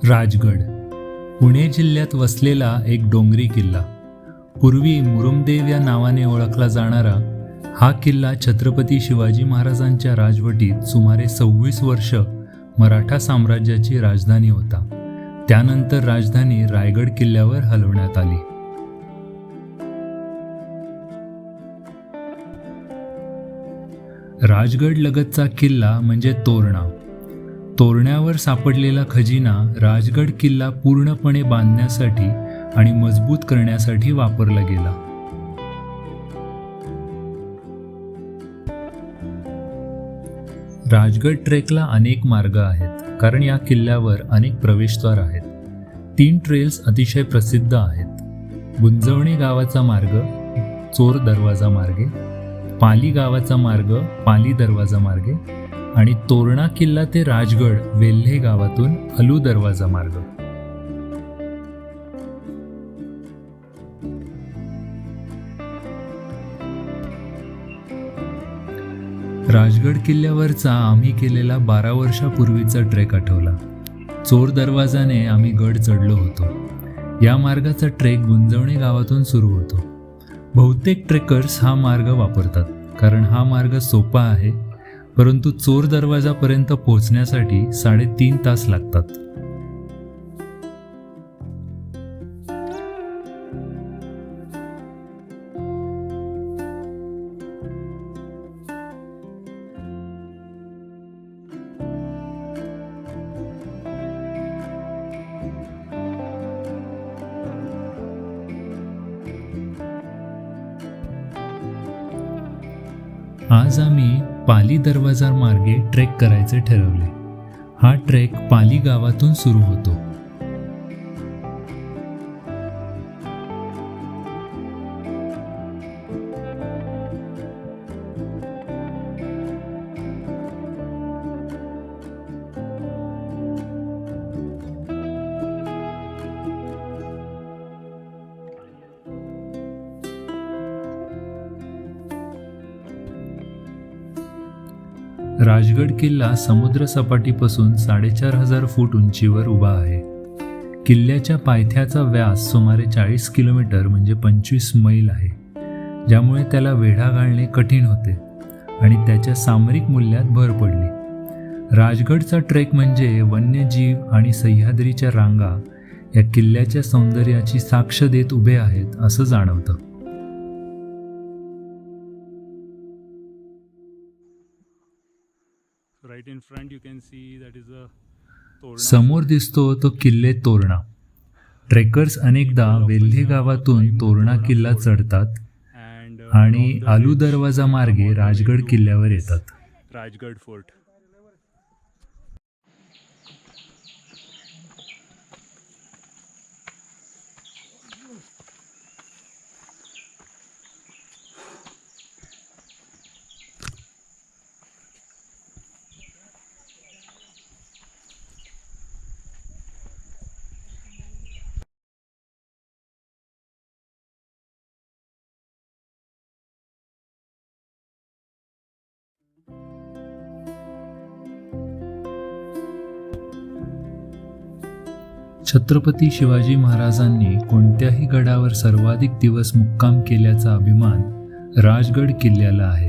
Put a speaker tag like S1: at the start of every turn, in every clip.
S1: राजगड पुणे जिल्ह्यात वसलेला एक डोंगरी किल्ला. पूर्वी मुरुमदेव या नावाने ओळखला जाणारा हा किल्ला छत्रपती शिवाजी महाराजांच्या राजवटीत सुमारे 26 वर्ष मराठा साम्राज्याची राजधानी होता. त्यानंतर राजधानी रायगड किल्ल्यावर हलवण्यात आली. राजगड लगतचा किल्ला म्हणजे तोरणा. तोरण्यावर सापडलेला खजिना राजगड किल्ला पूर्णपणे बांधण्यासाठी आणि मजबूत करण्यासाठी वापरला गेला. राजगड ट्रेकला अनेक मार्ग आहेत, कारण या किल्ल्यावर अनेक प्रवेशद्वार आहेत. 3 ट्रेल्स अतिशय प्रसिद्ध आहेत. गुंजवणे गावाचा मार्ग चोर दरवाजा मार्गे, पाली गावाचा मार्ग पाली दरवाजा मार्गे आणि तोरणा किल्ला ते राजगड वेल्हे गावातून अलू दरवाजा मार्ग. राजगड किल्ल्यावरचा आम्ही केलेला 12 वर्षापूर्वीचा ट्रेक आठवला. चोर दरवाजाने आम्ही गड चढलो होतो. या मार्गाचा ट्रेक गुंजवणे गावातून सुरू होतो. बहुतेक ट्रेकर्स हा मार्ग वापरतात, कारण हा मार्ग सोपा आहे, परंतु चोर दरवाजापर्यंत पोहोचण्यासाठी 3.5 तास लागतात. आज आम्ही पाली दरवाजा मार्गे ट्रेक करायचे ठरवले. हा ट्रेक पाली गावातून सुरू होतो. राजगड किल्ला समुद्र सपाटीपासून 4,500 फूट उंचीवर उभा आहे. किल्ल्याच्या पायथ्याचा व्यास सुमारे 40 किलोमीटर म्हणजे 25 मैल आहे, ज्यामुळे त्याला वेढा घालणे कठीण होते आणि त्याच्या सामरिक मूल्यात भर पडली. राजगडचा ट्रेक म्हणजे वन्यजीव आणि सह्याद्रीच्या रांगा या किल्ल्याच्या सौंदर्याची साक्ष देत उभे आहेत असं जाणवतं.
S2: Right in front you can see that is a Torna.
S1: समोर दिसतो तो किल्ले तोरणा. ट्रेकर्स अनेकदा वेल्हे गावातून तोरणा किल्ला चढतात
S2: and
S1: आणि
S2: along the
S1: आलू
S2: ridge,
S1: दरवाजा मार्गे
S2: on the way
S1: Rajgad
S2: to
S1: किल्ल्यावर येतात.
S2: Rajgarh Fort.
S1: छत्रपती शिवाजी महाराजांनी कोणत्याही गडावर सर्वाधिक दिवस मुक्काम केल्याचा अभिमान राजगड किल्ल्याला आहे.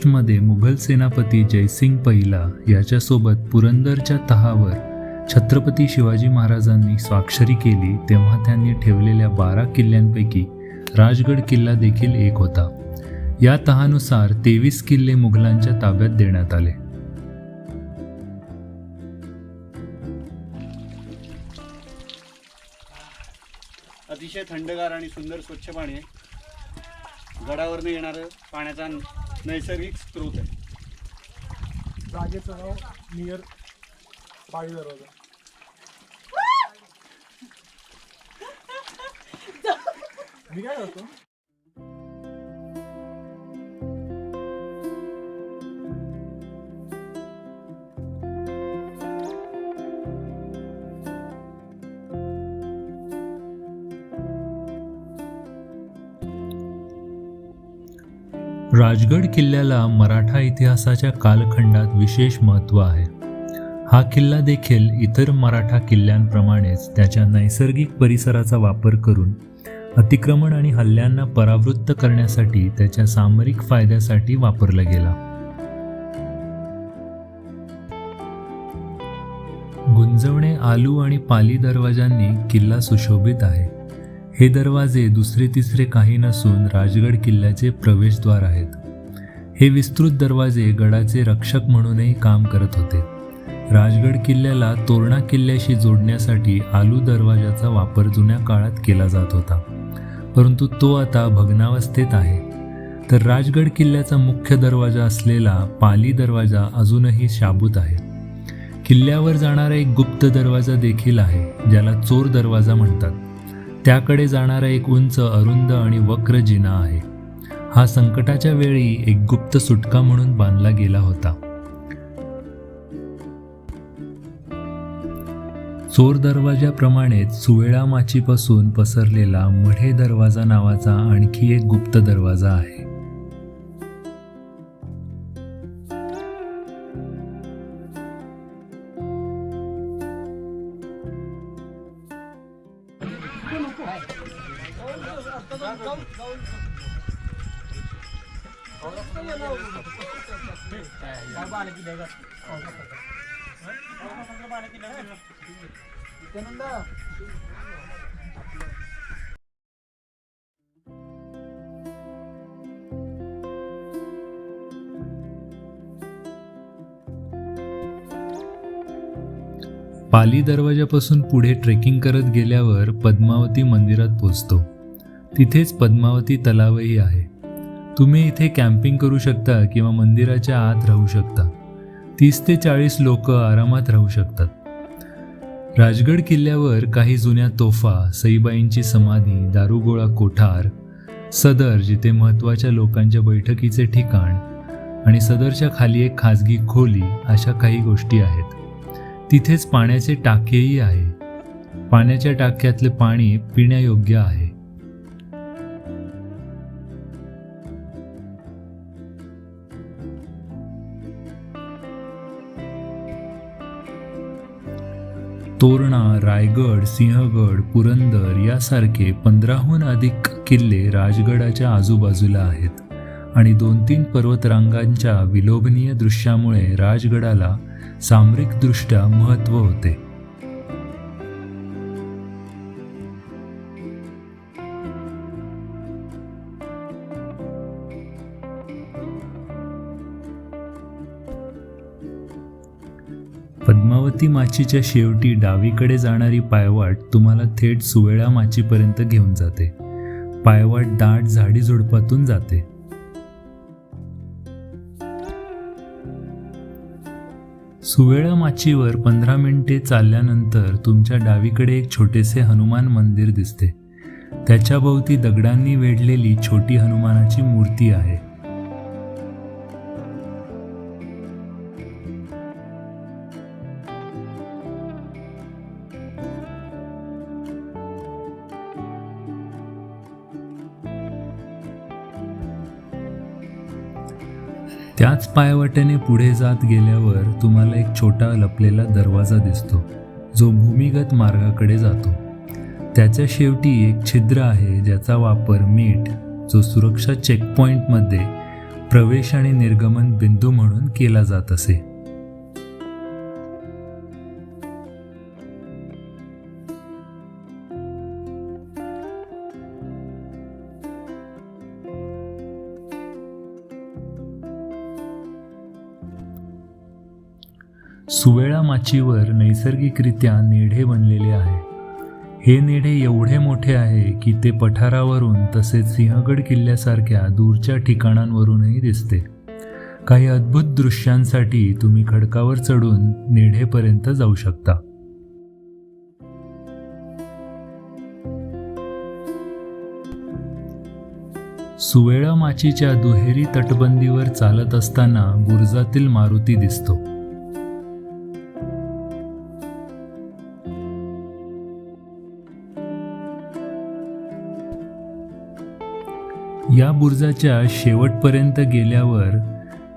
S1: मध्ये मुघल सेनापती जयसिंग पहिला याच्यासोबत पुरंदरच्या तहावर छत्रपती शिवाजी महाराजांनी स्वाक्षरी केली, तेव्हा त्यांनी ठेवलेल्या 12 किल्ल्यांपैकी राजगड किल्ला देखील एक होता. या तहानुसार 23 किल्ले मुघलांच्या ताब्यात देण्यात आले.
S3: अतिशय थंडगार आणि सुंदर स्वच्छ पाणी आहे. गडावरनं येणारं पाण्याचा नैसर्गिक स्रोत आहे.
S4: जागेचं नाव नियर पाळी दरवाजा. मी काय करतो,
S1: राजगड किल्ल्याला मराठा इतिहासाच्या कालखंडात विशेष महत्त्व आहे. हा किल्ला देखील इतर मराठा किल्ल्यांप्रमाणेच त्याच्या नैसर्गिक परिसराचा वापर करून अतिक्रमण आणि हल्ल्यांना परावृत्त करण्यासाठी त्याच्या सामरिक फायद्यासाठी वापरला गेला. गुंजवणे, आलू आणि पाली दरवाजांनी किल्ला सुशोभित आहे. हे दरवाजे दुसरे तिसरे काही नसून राजगड किल्ल्याचे प्रवेशद्वार आहेत. हे विस्तृत दरवाजे गडाचे रक्षक म्हणूनही काम करत होते. राजगड किल्ल्याला तोरणा किल्ल्याशी जोडण्यासाठी आलू दरवाजाचा वापर जुन्या काळात केला जात होता, परंतु तो आता भग्नावस्थेत आहे. तर राजगड किल्ल्याचा मुख्य दरवाजा असलेला पाली दरवाजा अजूनही शाबूत आहे. किल्ल्यावर जाणारा एक गुप्त दरवाजा देखील आहे, ज्याला चोर दरवाजा म्हणतात. त्याकडे जाणारा एक उंच, अरुंद आणि वक्र जिना आहे. हा संकटाच्या वेळी एक गुप्त सुटका म्हणून बांधला गेला होता. चोर दरवाजाप्रमाणेच सुवेळा माचीपासून पसरलेला मढे दरवाजा नावाचा आणखी एक गुप्त दरवाजा आहे. पाली दरवाजापासून पुढे ट्रेकिंग करत गेल्यावर पद्मावती मंदिरात पोहोचतो. तिथेच पद्मावती तलावही आहे. तुम्ही इथे कॅम्पिंग करू शकता किंवा मंदिराच्या आत राहू शकता. 30 ते 40 लोक आरामात राहू शकतात. राजगड किल्ल्यावर काही जुन्या तोफा, सईबाईंची समाधी, दारुगोळा कोठार, सदर जिथे महत्त्वाच्या लोकांच्या बैठकीचे ठिकाण आणि सदरच्या खाली एक खाजगी खोली अशा काही गोष्टी आहेत. तिथेच पाण्याचे टाकेही आहे. पाण्याच्या टाक्यातले पाणी पिण्यायोग्य आहे. तोरणा, रायगड, सिंहगड, पुरंदर यासारखे 15हून अधिक किल्ले राजगडाच्या आजूबाजूला आहेत आणि 2-3 पर्वतरांगांच्या विलोभनीय दृश्यामुळे राजगडाला सामरिकदृष्ट्या महत्त्व होते. पद्मावती माचीच्या शेवटी डावीकडे जाणारी पायवाट तुम्हाला थेट सुवेळा माचीपर्यंत घेऊन जाते. पायवाट दाट झाडीझुडपातून जाते. सुवेळा माचीवर 15 मिनिटे चालल्यानंतर तुमच्या डावीकडे एक छोटेसे हनुमान मंदिर दिसते. त्याच्या भोवती दगडांनी वेढलेली छोटी हनुमानाची मूर्ती आहे. त्याच पायवाटेने पुढे जात गेल्यावर तुम्हाला एक छोटा लपलेला दरवाजा दिसतो, जो भूमिगत मार्गाकडे जातो. त्याच्या शेवटी एक छिद्र आहे, ज्याचा वापर मीठ, जो सुरक्षा चेकपॉइंटमध्ये प्रवेश आणि निर्गमन बिंदू म्हणून केला जात असे. सुवेळा माचीवर नैसर्गिकरित्या नेढे बनलेले आहे. हे नेढे एवढे मोठे आहे की ते पठारावरून तसेच सिंहगड किल्ल्यासारख्या दूरच्या ठिकाणांवरूनही दिसते. काही अद्भुत दृश्यांसाठी तुम्ही खडकावर चढून नेढेपर्यंत जाऊ शकता. सुवेळा माचीच्या दुहेरी तटबंदीवर चालत असताना बुरुजातील मारुती दिसतो. या बुरुजाच्या शेवटपर्यंत गेल्यावर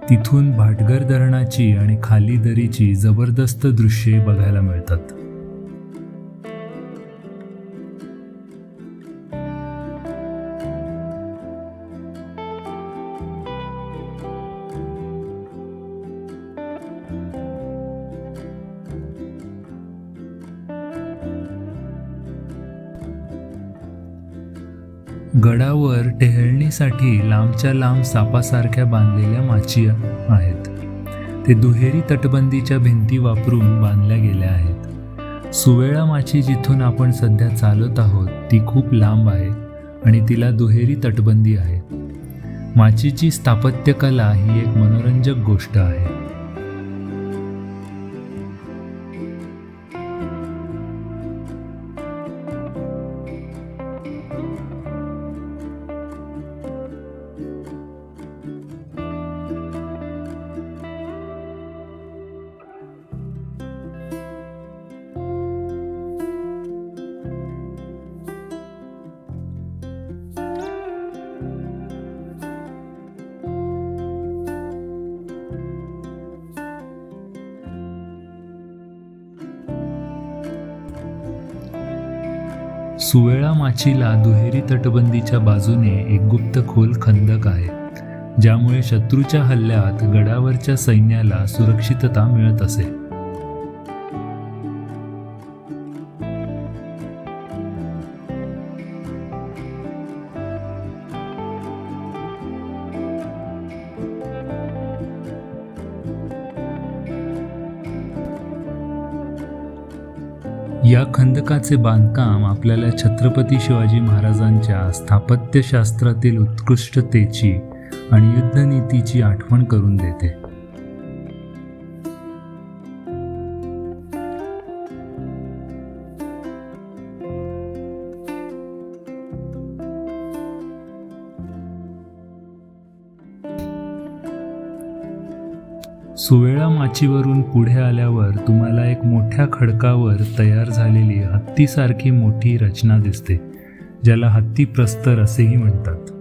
S1: तिथून भाटघर धरणाची आणि खाली दरीची जबरदस्त दृश्ये बघायला मिळतात. गडावर टेहळणीसाठी लांबच्या लांब सापासारख्या बांधलेल्या माची आहेत. ते दुहेरी तटबंदीच्या भिंती वापरून बांधल्या गेल्या आहेत. सुवेळा माची जिथून आपण सध्या चालत आहोत ती खूप लांब आहे आणि तिला दुहेरी तटबंदी आहे. माचीची स्थापत्यकला ही एक मनोरंजक गोष्ट आहे. सुवेळा माचीला दुहेरी तटबंदीच्या बाजूने एक गुप्त खोल खंदक आहे, ज्यामुळे शत्रूच्या हल्ल्यात गडावरच्या सैन्याला सुरक्षितता मिळत असे. या खंदकाचे बांधकाम आपल्याला छत्रपती शिवाजी महाराजांच्या स्थापत्यशास्त्रातील उत्कृष्टतेची आणि युद्धनीतीची आठवण करून देते. सुवेळा माचीवरून पुढे आल्यावर तुम्हाला एक मोठ्या खडकावर तयार झालेली हत्तीसारखी मोठी रचना दिसते, ज्याला हत्ती प्रस्तर असेही म्हणतात.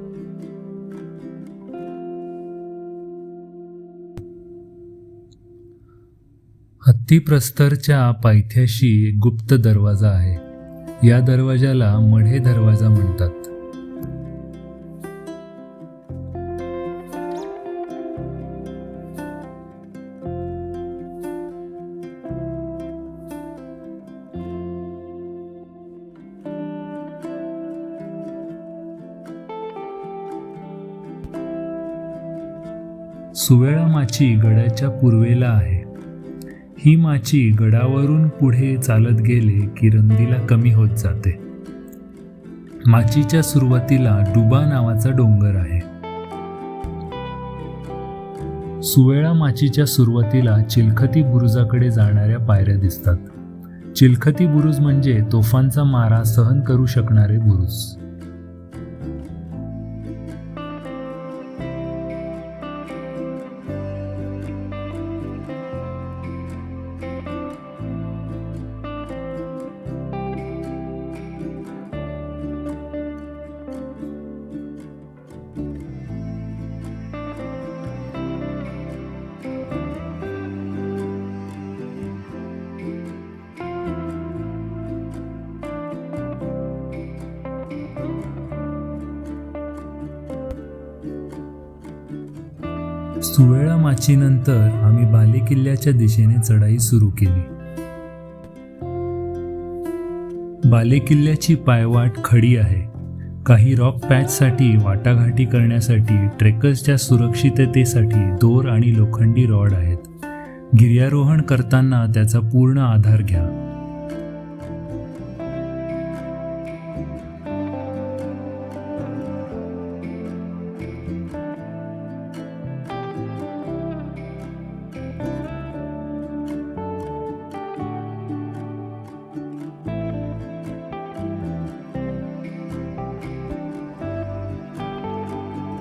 S1: हत्ती प्रस्तरच्या पायथ्याशी एक गुप्त दरवाजा आहे. या दरवाजाला मढे दरवाजा म्हणतात. सुवेळा माची गडाच्या पूर्वेला आहे. ही माची गडावरून पुढे चालत गेले की रुंदीला कमी होत जाते. माचीच्या सुरुवातीला डुबा नावाचा डोंगर आहे. सुवेळा माचीच्या सुरुवातीला चिलखती बुरुजाकडे जाणाऱ्या पायऱ्या दिसतात. चिलखती बुरुज म्हणजे तोफांचा मारा सहन करू शकणारे बुरुज. सुवेळा माचीनंतर आम्ही बालेकिल्ल्याच्या दिशेने चढाई सुरू केली. बालेकिल्ल्याची पायवाट खडी आहे. काही रॉक पॅचसाठी वाटाघाटी करण्यासाठी ट्रेकर्सच्या सुरक्षिततेसाठी दोर आणि लोखंडी रॉड आहेत. गिर्यारोहण करताना त्याचा पूर्ण आधार घ्या.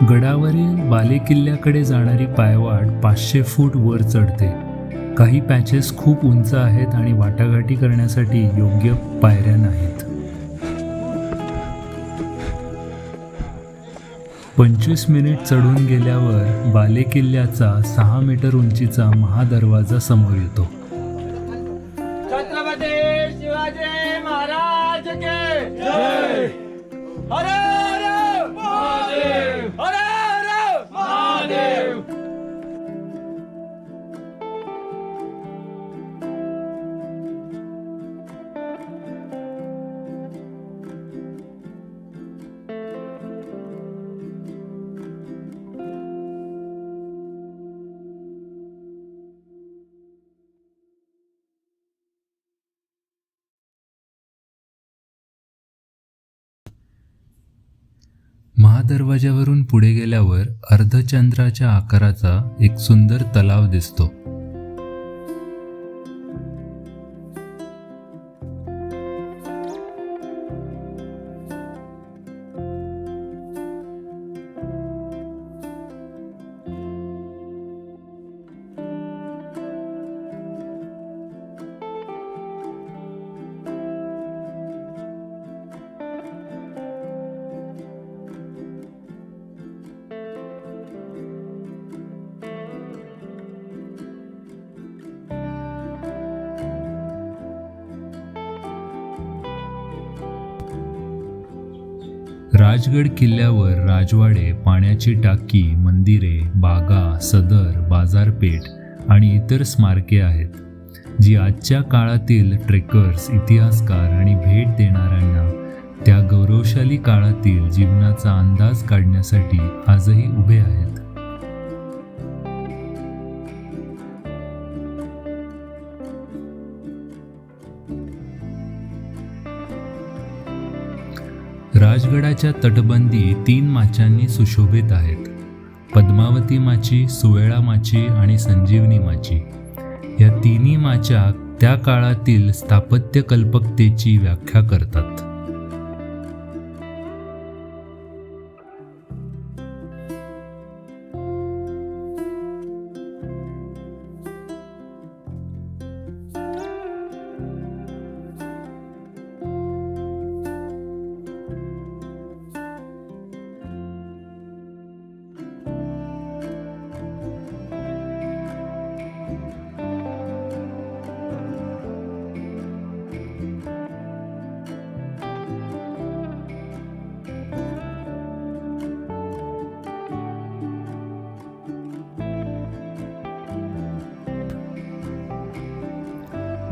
S1: गडावरील बालेकिल्ल्याकडे जाणारी पायवाट 500 फूट वर चढते. काही पॅचेस खूप उंच आहेत आणि वाटाघाटी करण्यासाठी योग्य पायऱ्या नाहीत. 25 मिनिट चढून गेल्यावर बाले किल्ल्याचा 6 मीटर उंचीचा महादरवाजा समोर येतो.
S4: छत्रपती शिवाजी महाराज के जय. हर हर महादेव. हर हर महादेव.
S1: महादरवाज्यावरून पुढे गेल्यावर अर्धचंद्राच्या आकाराचा एक सुंदर तलाव दिसतो. राजगड किल्ल्यावर राजवाडे, पाण्याची टाकी, मंदिरे, बागा, सदर, बाजारपेठ आणि इतर स्मारके आहेत, जी आजच्या काळातील ट्रेकर्स, इतिहासकार आणि भेट देणाऱ्यांना त्या गौरवशाली काळातील जीवनाचा अंदाज काढण्यासाठी आजही उभे आहेत. राजगडाच्या तटबंदी 3 माच्यांनी सुशोभित आहेत. पद्मावती माची, सुवेळा माची आणि संजीवनी माची. या तिन्ही माच्या त्या काळातील स्थापत्यकल्पकतेची व्याख्या करतात.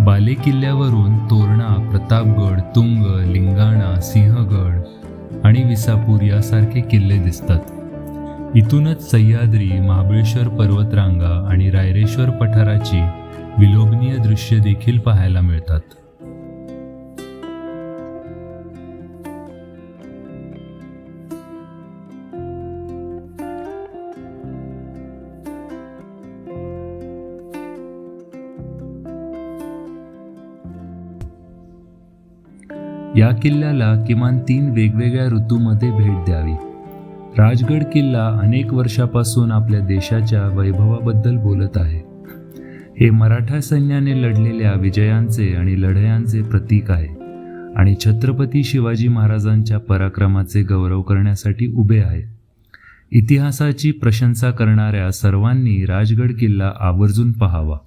S1: बाले किल्ल्यावरून तोरणा, प्रतापगड, तुंग, लिंगाणा, सिंहगड आणि विसापूर यासारखे किल्ले दिसतात. इथूनच सह्याद्री, महाबळेश्वर पर्वतरांगा आणि रायरेश्वर पठाराची विलोभनीय दृश्य देखील पाहायला मिळतात. या किल्ल्याला किमान 3 वेगवेगळ्या ऋतूमध्ये भेट द्यावी. राजगड किल्ला अनेक वर्षापासून आपल्या देशाच्या वैभवाबद्दल बोलत आहे. हे मराठा सैन्याने लढलेल्या विजयांचे आणि लढायांचे प्रतीक आहे आणि छत्रपती शिवाजी महाराजांच्या पराक्रमाचे गौरव करण्यासाठी उभे आहे. इतिहासाची प्रशंसा करणाऱ्या सर्वांनी राजगड किल्ला आवर्जून पाहावा.